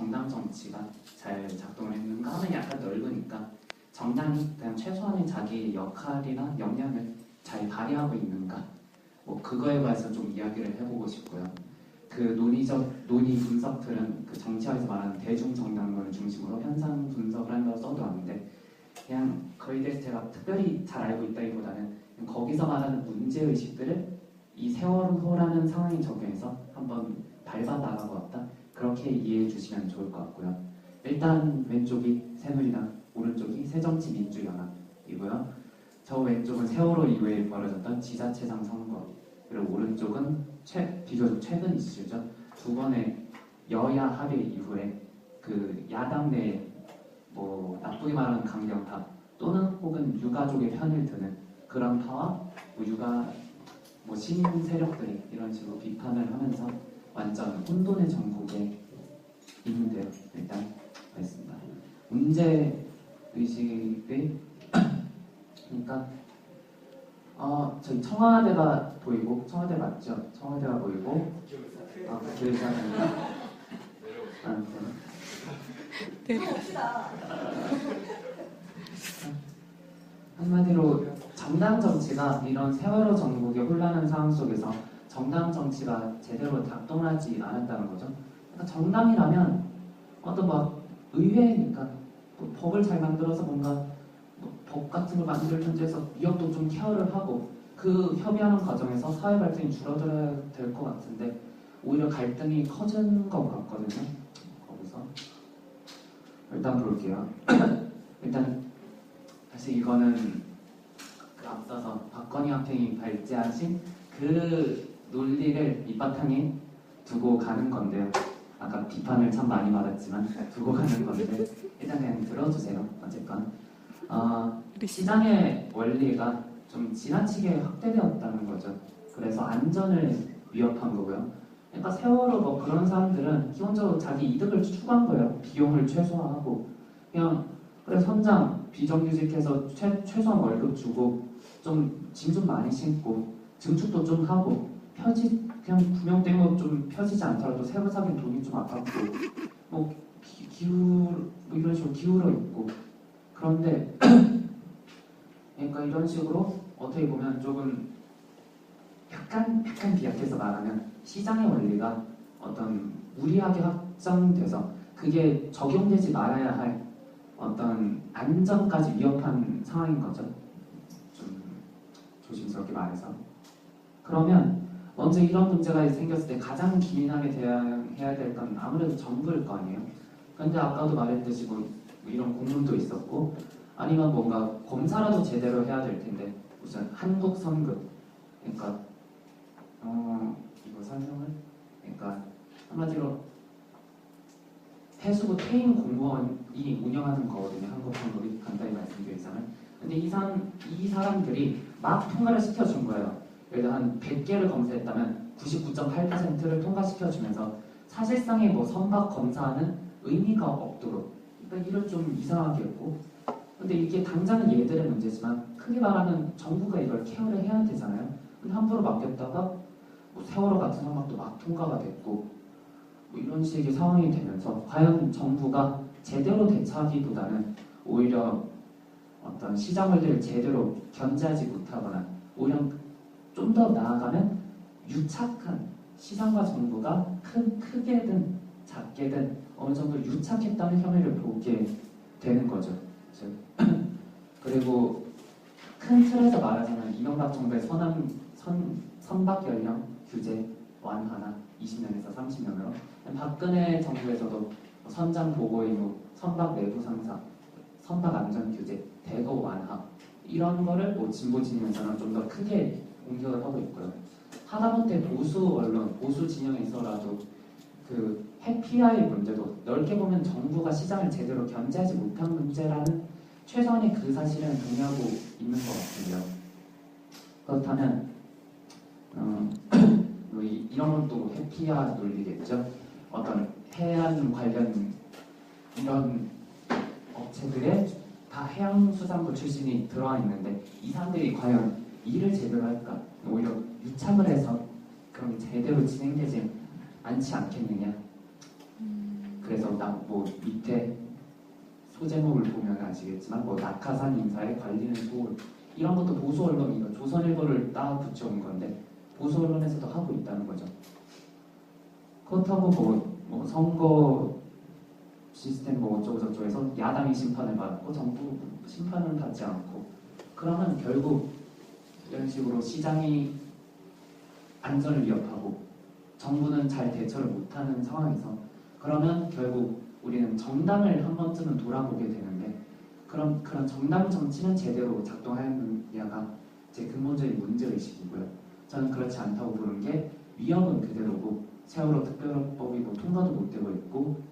정당 정치가 잘 작동을 했는가 하면 약간 넓으니까 정당이 그냥 최소한의 자기 역할이나 역량을 잘 발휘하고 있는가 뭐 그거에 관해서 좀 이야기를 해보고 싶고요. 그 논의 분석들은 그 정치학에서 말하는 대중 정당론을 중심으로 현상 분석을 한다고 써도왔는데 그냥 거의 대해서 제가 특별히 잘 알고 있다기보다는 거기서 말하는 문제의식들을 이 세월호라는 상황에 적용해서 한번 밟아 나가고 왔다. 그렇게 이해해 주시면 좋을 것 같고요. 일단 왼쪽이 새누리당, 오른쪽이 새정치민주연합이고요. 저 왼쪽은 세월호 이후에 벌어졌던 지자체장 선거, 그리고 오른쪽은 비교적 최근 이슈죠. 두 번의 여야 합의 이후에 그 야당 내 뭐 나쁘게 말하는 강경파 또는 혹은 유가족의 편을 드는 그런 파와 뭐 육아 뭐 시민 세력들이 이런 식으로 비판을 하면서 완전 혼돈의 전국에 있는데요. 일단 알겠습니다. 문제 의식의 그러니까 저희 청와대가 보이고 청와대 맞죠? 청와대가 보이고 기획사입니다. 내려봅시다. 한마디로 정당 정치가 이런 세월호 전국의 혼란한 상황 속에서 정당 정치가 제대로 작동하지 않았다는 거죠. 그러니까 정당이라면 어떤 막 의회니까 뭐 법을 잘 만들어서 뭔가 법 같은 걸 만들 현재에서 위협도 좀 케어를 하고 그 협의하는 과정에서 사회 갈등이 줄어들어야 될 것 같은데 오히려 갈등이 커진 것 같거든요. 거기서 일단 볼게요. 일단 사실 이거는 그 앞서서 박건희 학생이 발제하신 그 논리를 밑바탕에 두고 가는 건데요. 아까 비판을 참 많이 받았지만 두고 가는 건데 일단 그냥 들어주세요. 어쨌건 시장의 원리가 좀 지나치게 확대되었다는 거죠. 그래서 안전을 위협한 거고요. 그러니까 세월호 뭐 그런 사람들은 기본적으로 자기 이득을 추구한 거예요. 비용을 최소화하고 그냥 그래 선장 비정규직해서 최소한 월급 주고 좀 짐 좀 많이 신고 증축도 좀 하고 그냥 구명된 거 좀 펴지지 않더라도 새로 사긴 돈이 좀 아깝고 뭐 뭐 이런 식으로 기울어 있고 그런데 그러니까 이런 식으로 어떻게 보면 조금 약간 비약해서 말하면 시장의 원리가 어떤 무리하게 확장돼서 그게 적용되지 말아야 할 어떤 안전까지 위협한 상황인 거죠. 좀 조심스럽게 말해서. 그러면 먼저 이런 문제가 생겼을 때 가장 기민하게 대응해야 될 건 아무래도 정부일 거 아니에요. 그런데 아까도 말했듯이 뭐 이런 공문도 있었고 아니면 뭔가 검사라도 제대로 해야 될 텐데 무슨 한국 선급 그러니까 이거 설명을 그러니까 한마디로 해수부 퇴임 공무원이 운영하는 거거든요. 한국 선급이 간단히 말씀드리자면 근데 이 사람들이 막 통과를 시켜준 거예요. 예를 들어 한 100개를 검사했다면 99.8%를 통과시켜주면서 사실상의 뭐 선박 검사는 의미가 없도록 그러니까 이걸 좀 이상하게 했고 근데 이게 당장은 얘들의 문제지만 크게 말하면 정부가 이걸 케어를 해야 되잖아요. 근데 함부로 맡겼다가 뭐 세월호 같은 상황도 막 통과가 됐고 뭐 이런 식의 상황이 되면서 과연 정부가 제대로 대처하기보다는 오히려 어떤 시장 원리를 제대로 견제하지 못하거나 오히려 좀 더 나아가면 유착한 시장과 정부가 크게든 작게든 어느 정도 유착했다는 혐의를 보게 되는 거죠. 그리고 큰 틀에서 말하자면 이명박 정부의 선박 연령 규제 완화나 20년에서 30년으로 박근혜 정부에서도 선장 보고 의무, 선박 내부 상사, 선박 안전 규제, 대거 완화 이런 거를 뭐 진보 진영에서는 좀 더 크게 공격을 하고 있고요. 하다못해 보수 언론, 보수 진영에서라도 그 해피아이 문제도 넓게 보면 정부가 시장을 제대로 견제하지 못한 문제라는 최소한의 그 사실은 동의하고 있는 것 같은데요. 그렇다면 이런 건 또 해피아 논리겠죠. 어떤 해안 관련 이런 업체들에 다 해양수산부 출신이 들어와 있는데 이 사람들이 과연 일을 제대로 할까? 오히려 유착을 해서 그럼 제대로 진행되지 않지 않겠느냐? 그래서 뭐 밑에 소제목을 보면 아시겠지만 뭐 낙하산 인사에 관리는 소홀 이런 것도 보수 언론이고 조선일보를 따 붙여온 건데 보수 언론에서도 하고 있다는 거죠. 그렇다고 뭐 선거 시스템 뭐 어쩌고 저쩌고해서 야당이 심판을 받고 정부 심판을 받지 않고 그러면 결국 이런 식으로 시장이 안전을 위협하고 정부는 잘 대처를 못하는 상황에서 그러면 결국 우리는 정당을 한 번쯤은 돌아보게 되는데 그런 정당 정치는 제대로 작동하느냐가 제 근본적인 문제의식이고요. 저는 그렇지 않다고 보는 게 위협은 그대로고 세월호 특별법이 뭐 통과도 못 되고 있고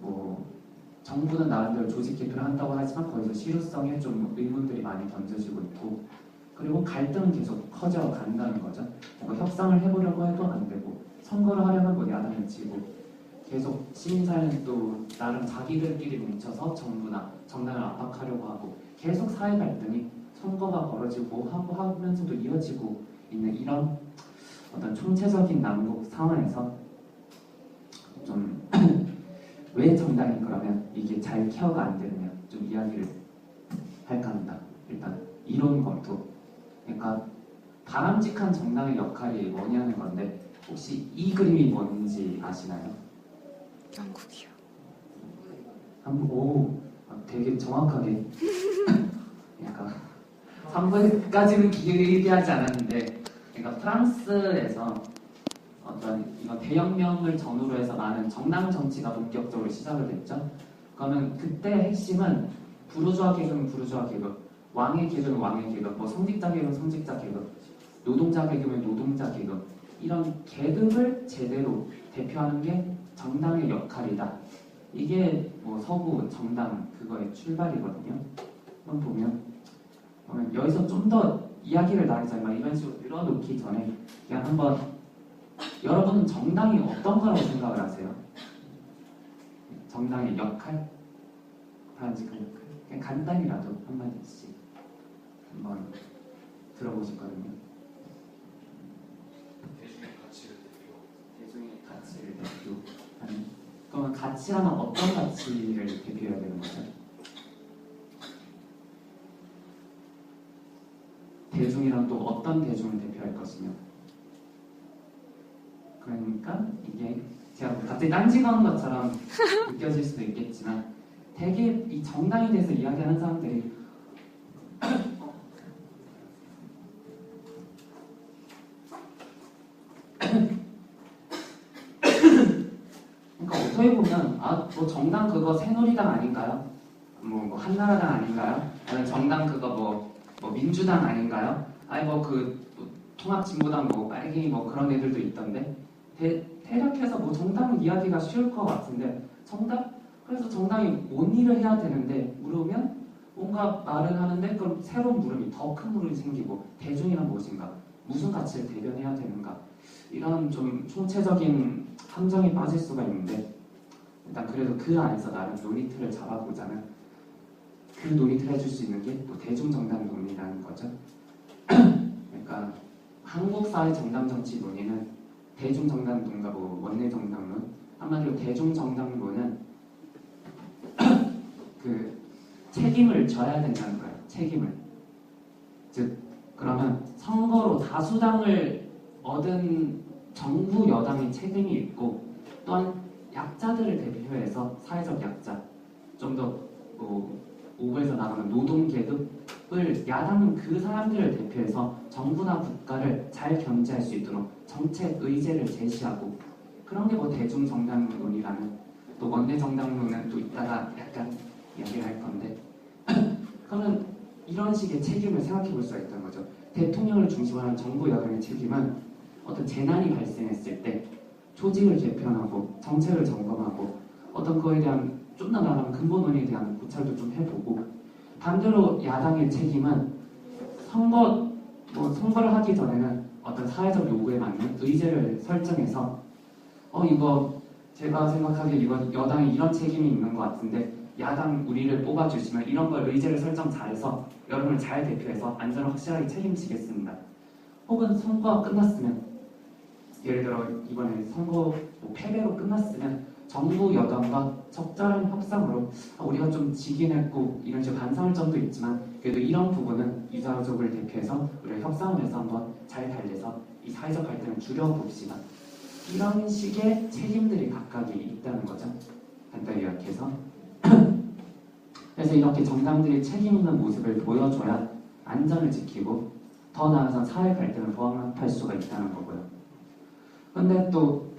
뭐 정부는 나름대로 조직 개편을 한다고 하지만 거기서 실효성에 좀 의문들이 많이 던져지고 있고 그리고 갈등은 계속 커져 간다는 거죠. 뭔가 협상을 해보려고 해도 안 되고 선거를 하려면 뭐 야당을 치고 계속 시민사회는 또 나름 자기들끼리 뭉쳐서 정부나 정당을 압박하려고 하고 계속 사회 갈등이 선거가 벌어지고 하고 하면서도 이어지고 있는 이런 어떤 총체적인 난국 상황에서 좀 왜 정당이 그러면 이게 잘 케어가 안 되느냐 좀 이야기를 할까 합니다. 일단 이론 검토. 그러니까 바람직한 정당의 역할이 뭐냐는 건데 혹시 이 그림이 뭔지 아시나요? 영국이요. 되게 정확하게 약간 3번까지는 기대하지 않았는데 그러니까 프랑스에서 어떤 이건 대혁명을 전후로 해서 많은 정당 정치가 본격적으로 시작을 됐죠. 그러면 그때 핵심은 부르주아 계급은 부르주아 계급, 왕의 계급은 왕의 계급, 뭐 성직자 계급은 성직자 계급, 노동자 계급은 노동자 계급 이런 계급을 제대로 대표하는 게 정당의 역할이다. 이게 뭐 서구 정당 그거의 출발이거든요. 한번 보면 여기서 좀 더 이야기를 나누자면 이런 식으로 늘어놓기 전에 그냥 한번 여러분은 정당이 어떤 거라고 생각을 하세요? 정당의 역할? 바람직한 역할? 그냥 간단히라도 한마디씩 한번 들어보시거든요. 대중의 가치를 대표하는 그러면 가치라면 어떤 가치를 대표해야 되는 거죠? 대중이란 또 어떤 대중을 대표할 것이며 그러니까 이게 제가 갑자기 딴지거는 것처럼 느껴질 수도 있겠지만 되게 이 정당에 대해서 이야기하는 사람들이 그러니까 어떻게 보면 뭐 정당 그거 새누리당 아닌가요? 뭐 한나라당 아닌가요? 아니면 정당 그거 뭐 민주당 아닌가요? 아니 뭐 통합진보당 뭐 빨갱이 뭐 그런 애들도 있던데 대략해서 뭐 정당은 이야기가 쉬울 것 같은데 그래서 정당이 뭔 일을 해야 되는데 물으면 뭔가 말을 하는데 그럼 새로운 물음이 더 큰 물음이 생기고 대중이란 무엇인가 무슨 가치를 대변해야 되는가 이런 좀 총체적인 함정에 빠질 수가 있는데 일단 그래도 그 안에서 나름 논리틀을 잡아보자면 그 논리틀을 해줄 수 있는 게 또 대중정당 논리라는 거죠. 그러니까 한국 사회 정당 정치 논의는 대중정당론과 뭐 원내정당론 한마디로 대중정당론은 그 책임을 져야 된다는 거예요. 책임을. 즉 그러면 선거로 다수당을 얻은 정부 여당의 책임이 있고 또한 약자들을 대표해서 사회적 약자 좀 더 오버에서 나가는 노동계급을 야당은 그 사람들을 대표해서 정부나 국가를 잘 견제할 수 있도록 정책 의제를 제시하고 그런 게 뭐 대중정당론이라는 또 원내정당론은 또 이따가 약간 이야기를 할 건데 그러면 이런 식의 책임을 생각해 볼 수가 있다는 거죠. 대통령을 중심으로 하는 정부 여당의 책임은 어떤 재난이 발생했을 때 조직을 개편하고 정책을 점검하고 어떤 거에 대한 좀 더 나아가면 근본 원인에 대한 고찰도 좀 해보고 반대로 야당의 책임은 선거를 하기 전에는 어떤 사회적 요구에 맞는 의제를 설정해서 이거 제가 생각하기에 이건 여당에 이런 책임이 있는 것 같은데 야당 우리를 뽑아주시면 이런 걸 의제를 설정 잘해서 여러분을 잘 대표해서 안전을 확실하게 책임지겠습니다. 혹은 선거가 끝났으면 예를 들어 이번에 선거 패배로 끝났으면 정부 여당과 적절한 협상으로 우리가 좀 지긴 했고 이런 식으로 반성할 점도 있지만 그래도 이런 부분은 유가족을 대표해서 우리가 협상을 해서 한번 잘 달래서 이 사회적 갈등을 줄여봅시다. 이런 식의 책임들이 각각이 있다는 거죠. 간단히 요약해서. 그래서 이렇게 정당들이 책임 있는 모습을 보여줘야 안전을 지키고 더 나아가서 사회 갈등을 봉합할 수가 있다는 거고요. 근데 또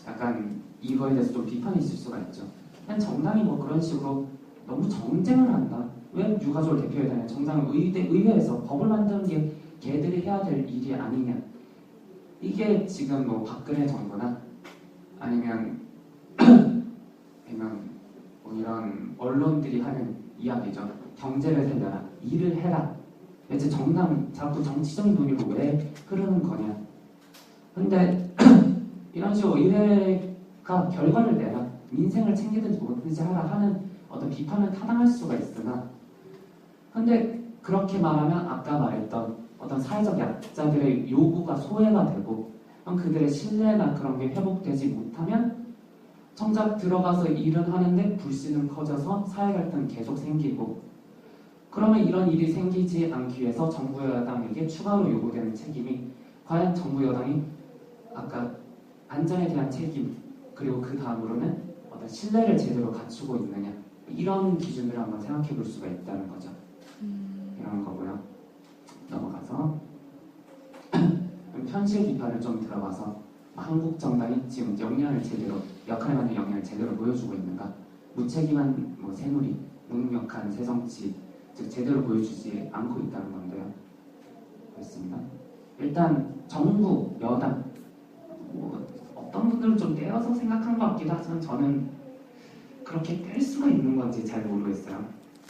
약간 이거에 대해서 좀 비판이 있을 수가 있죠. 그냥 정당이 뭐 그런 식으로 너무 정쟁을 한다. 왜 유가족을 대표해야 되냐. 정당은 의회에서 법을 만드는 게 걔들이 해야 될 일이 아니냐. 이게 지금 뭐 박근혜 정부나 아니면 뭐 이런 언론들이 하는 이야기죠. 경제를 살려라, 일을 해라. 이제 정당 자꾸 정치적인 논의로 왜 흐르는 거냐. 근데 이런 식으로 의회가 결과를 내라, 민생을 챙기든지 뭐든지 하라 하는 어떤 비판은 타당할 수가 있으나, 근데 그렇게 말하면 아까 말했던 어떤 사회적 약자들의 요구가 소외가 되고 그들의 신뢰나 그런 게 회복되지 못하면 정작 들어가서 일은 하는데 불씨는 커져서 사회 갈등은 계속 생기고, 그러면 이런 일이 생기지 않기 위해서 정부 여당에게 추가로 요구되는 책임이 과연 정부 여당이 아까 안전에 대한 책임 그리고 그 다음으로는 어떤 신뢰를 제대로 갖추고 있느냐, 이런 기준을 한번 생각해 볼 수가 있다는 거죠. 이런 거고요. 넘어가서 현실 비판을 좀 들어봐서 한국 정당이 지금 역할에 맞는 역량을 제대로 보여주고 있는가, 무책임한 뭐 새누리, 무능력한 새정치, 즉 제대로 보여주지 않고 있다는 건데요. 그렇습니다. 일단 정부, 여당, 뭐 어떤 분들은 좀 떼어서 생각한 것 같기도 하지만 저는 그렇게 뗄 수가 있는 건지 잘 모르겠어요.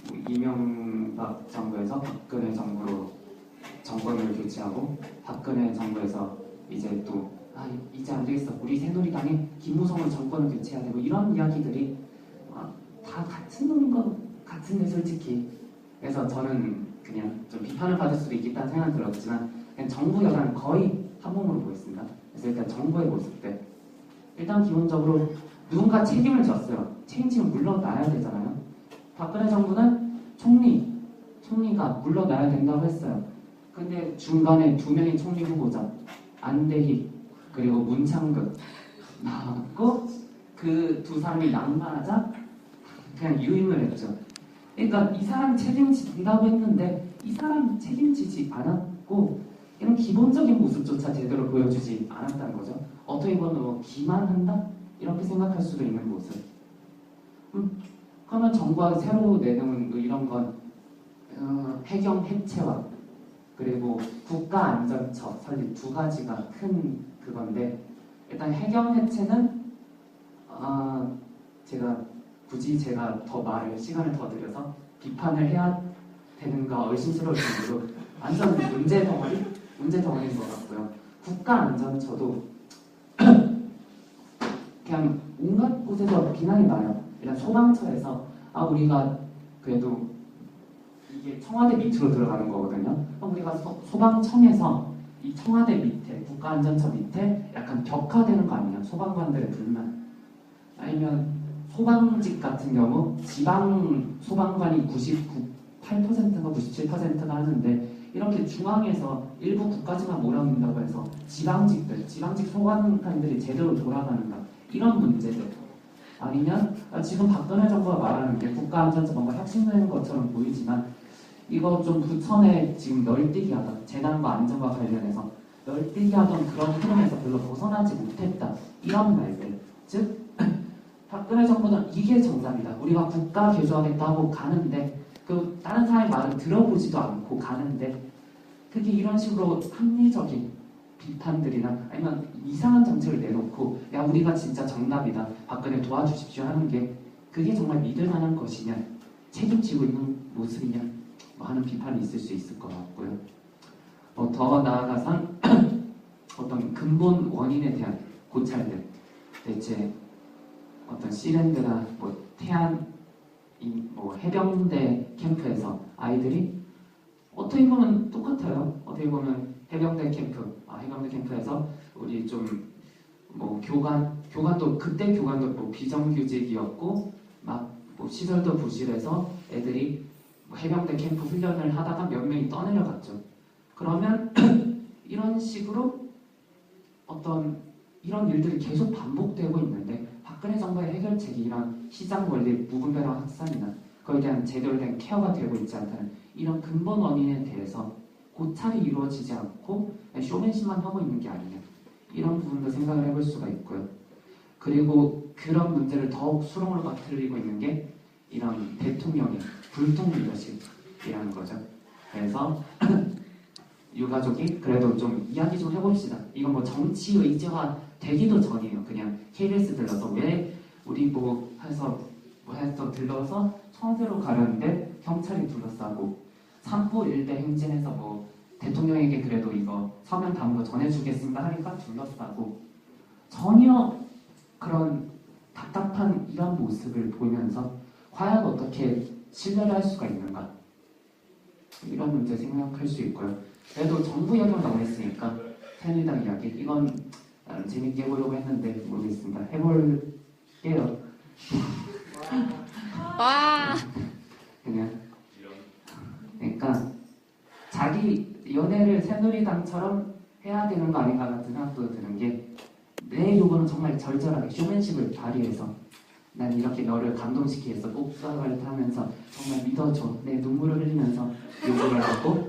뭐 이명박 정부에서 박근혜 정부로 정권을 교체하고 박근혜 정부에서 이제 또 이제 안 되겠어, 우리 새누리당에 김무성으로 정권을 교체해야 되고, 이런 이야기들이 다 같은 놈인 것 같은데 솔직히. 그래서 저는 그냥 좀 비판을 받을 수도 있겠다는 생각이 들었지만 그냥 정부 여당 거의 한 몸으로 보겠습니다. 그래서 일단 정부의 모습들, 일단 기본적으로 누군가 책임을 졌어요. 책임지면 물러나야 되잖아요. 박근혜 정부는 총리가 물러나야 된다고 했어요. 근데 중간에 2명의 총리 후보자, 안대희 그리고 문창극 나왔고, 그 두 사람이 낙마하자 그냥 유임을 했죠. 그러니까 이 사람 책임진다고 했는데 이 사람 책임지지 않았고, 이런 기본적인 모습조차 제대로 보여주지 않았다는 거죠. 어떻게 보면 뭐 기만한다? 이렇게 생각할 수도 있는 모습. 그러면 정부가 새로 내놓은 이런 건 해경 해체와 그리고 국가안전처 설립, 두 가지가 큰 그건데, 일단 해경 해체는 제가 더 시간을 더 들여서 비판을 해야 되는가 의심스러울 정도로 완전 문제 덩어리인 것 같고요. 국가안전처도 그냥 온갖 곳에서 비난이 나요. 일단 소방처에서 우리가 그래도 이게 청와대 밑으로 들어가는 거거든요. 그럼 우리가 소방청에서 이 청와대 밑에, 국가안전처 밑에 약간 격화되는 거 아니냐, 소방관들의 불만. 아니면 소방직 같은 경우 지방 소방관이 98%가 97%가 하는데, 이렇게 중앙에서 일부 국가지만 몰아넣는다고 해서 지방직 소방관들이 제대로 돌아가는가, 이런 문제들. 아니면 지금 박근혜 정부가 말하는 게 국가안전처 뭔가 혁신적인 것처럼 보이지만 이거 좀 부천에 지금 널뛰기 하던, 재난과 안전과 관련해서 널뛰기 하던 그런 흐름에서 별로 벗어나지 못했다, 이런 말들. 즉 박근혜 정부는 이게 정답이다, 우리가 국가 개조하겠다고 가는데 그 다른 사람의 말은 들어보지도 않고 가는데, 그게 이런 식으로 합리적인 비판들이나 아니면 이상한 정책을 내놓고 야 우리가 진짜 정답이다, 박근혜 도와주십시오 하는 게 그게 정말 믿을 만한 것이냐, 책임지고 있는 모습이냐 하는 비판이 있을 수 있을 것 같고요. 더 나아가선 어떤 근본 원인에 대한 고찰들, 대체 어떤 시랜드나 해병대 캠프에서 아이들이 어떻게 보면 똑같아요. 어떻게 보면 해병대 캠프에서 우리 좀 교관 교관도 그때 교관도 뭐 비정규직이었고 막 뭐 시설도 부실해서 애들이 뭐 해병대 캠프 훈련을 하다가 몇 명이 떠내려갔죠. 그러면 이런 식으로 어떤 이런 일들이 계속 반복되고 있는데 박근혜 정부의 해결책이 이런 시장 원리 무분별한 확산이나 그에 대한 제대로 된 케어가 되고 있지 않다는 이런 근본 원인에 대해서 고찰이 이루어지지 않고 쇼맨십만 하고 있는 게 아니냐 이런 부분도 생각을 해볼 수가 있고요. 그리고 그런 문제를 더욱 수렁으로 빠뜨리고 있는 게 이런 대통령의 불통 리더십이라는 거죠. 그래서 유가족이 그래도 좀 이야기 좀 해봅시다. 이건 뭐 정치 의제화 되기도 전이에요. 그냥 KBS 들러서 왜 우리 뭐 해서 들러서 청와대로 가려는데 경찰이 둘러싸고 산부 일대 행진해서 뭐 대통령에게 그래도 이거 서면 담은 거 전해주겠습니다 하니까 둘러싸고 전혀 그런 답답한 이런 모습을 보면서 과연 어떻게 신뢰를 할 수가 있는가 이런 문제 생각할 수 있고요. 그래도 정부 이야기만 나와 있으니까 새누리당 이야기 이건 나름 재밌게 해보려고 했는데 모르겠습니다. 해볼게요. 와. 그냥 그러니까 자기 연애를 새누리당처럼 해야 되는 거 아닌가 같은 생각도 드는 게 내 요구는 정말 절절하게 쇼맨십을 발휘해서 난 이렇게 너를 감동시키기 위해서 옥상을 타면서 정말 믿어줘 내 눈물을 흘리면서 요구를 하고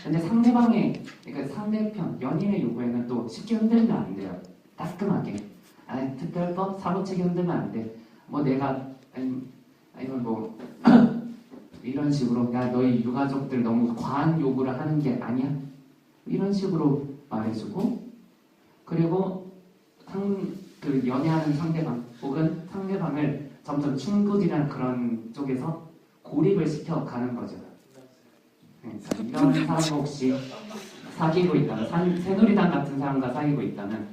근데 상대방의 그러니까 상대편 연인의 요구에는 또 쉽게 흔들리면 안 돼요. 따끔하게 특별법 사고체계 흔들면 안 돼. 뭐 내가 아니면 뭐 이런 식으로 야 너희 유가족들 너무 과한 요구를 하는 게 아니야 이런 식으로 말해주고 그리고 그 연애하는 상대방 혹은 상대방을 점점 충돌이라는 그런 쪽에서 고립을 시켜가는 거죠. 그러니까 이런 사람 혹시 사귀고 있다면 새누리당 같은 사람과 사귀고 있다면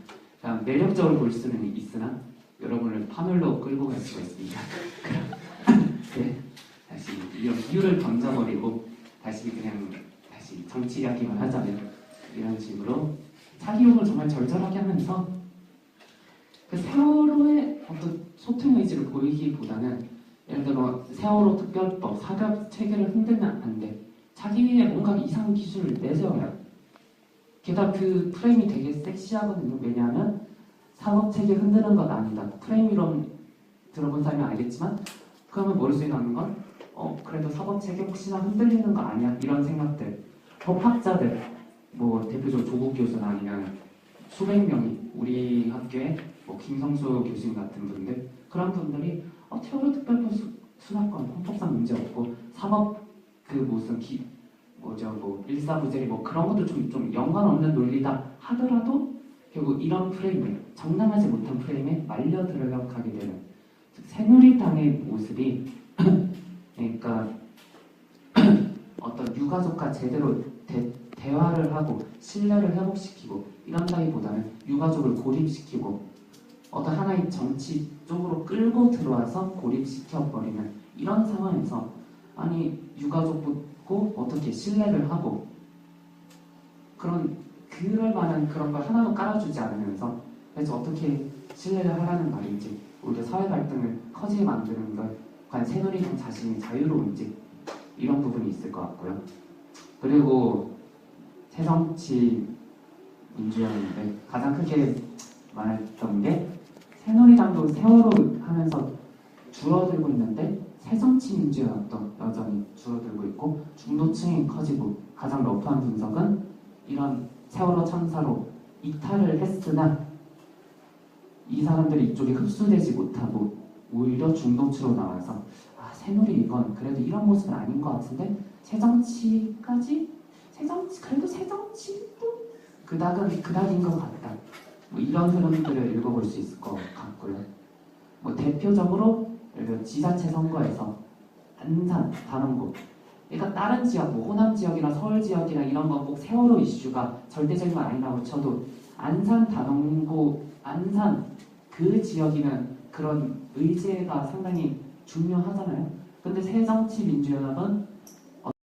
매력적으로 볼 수는 있으나 여러분을 파멸로 끌고 갈 수가 있습니다. 네, 다시 이런 이유를 던져버리고 다시 정치 이야기만 하자면 이런 식으로 사기용을 정말 절절하게 하면서 그 세월호의 어떤 소통 의지를 보이기보다는 예를 들어 세월호 특별법 사법 체계를 흔들면 안 돼. 자기의 뭔가 이상 기준을 내세워요. 게다가 그 프레임이 되게 섹시하거든요. 왜냐하면 사법 체계 흔드는 건 아니다. 프레임 이론 들어본 사람이 알겠지만 그러면 머릿속에 남는 건 그래도 사법 체계 혹시나 흔들리는 거 아니야? 이런 생각들. 법학자들 뭐 대표적으로 조국 교수나 아니면 수백 명이 우리 학교에 뭐 김성수 교수님 같은 분들 그런 분들이 세월호 특별법 수사권 헌법상 문제 없고 사법 그 무슨 뭐 일사부재리 뭐 그런 것도 좀 연관 없는 논리다 하더라도 결국 이런 프레임을 정당하지 못한 프레임에 말려 들어가게 되는 새누리당의 모습이 그러니까 어떤 유가족과 제대로 대화를 하고 신뢰를 회복시키고 이런다기보다는 유가족을 고립시키고 어떤 하나의 정치 쪽으로 끌고 들어와서 고립시켜버리는 이런 상황에서 아니 유가족 붙고 어떻게 신뢰를 하고 그럴 만한 그런 걸 하나도 깔아주지 않으면서 그래서 어떻게 신뢰를 하라는 말인지 오히려 사회 갈등을 커지게 만드는 걸 과연 새누리당 자신이 자유로운지 이런 부분이 있을 것 같고요. 그리고 새정치 민주연대 가장 크게 말했던 게 새누리당도 세월호 하면서 줄어들고 있는데 새정치민주연합도 여전히 줄어들고 있고 중도층이 커지고 가장 러프한 분석은 이런 세월호 참사로 이탈을 했으나 이 사람들이 이쪽에 흡수되지 못하고 오히려 중도층으로 나와서 새누리 이건 그래도 이런 모습은 아닌 것 같은데 그래도 새정치도 그닥인 것 같다. 뭐 이런 흐름들을 읽어볼 수 있을 것 같고요. 뭐 대표적으로 예를 들어 지자체 선거에서 안산, 단원고 그러니까 다른 지역, 뭐 호남 지역이나 서울 지역이나 이런 건 꼭 세월호 이슈가 절대적인 건 아니라고 쳐도 안산, 단원고, 안산 그 지역이면 그런 의제가 상당히 중요하잖아요. 근데 새정치민주연합은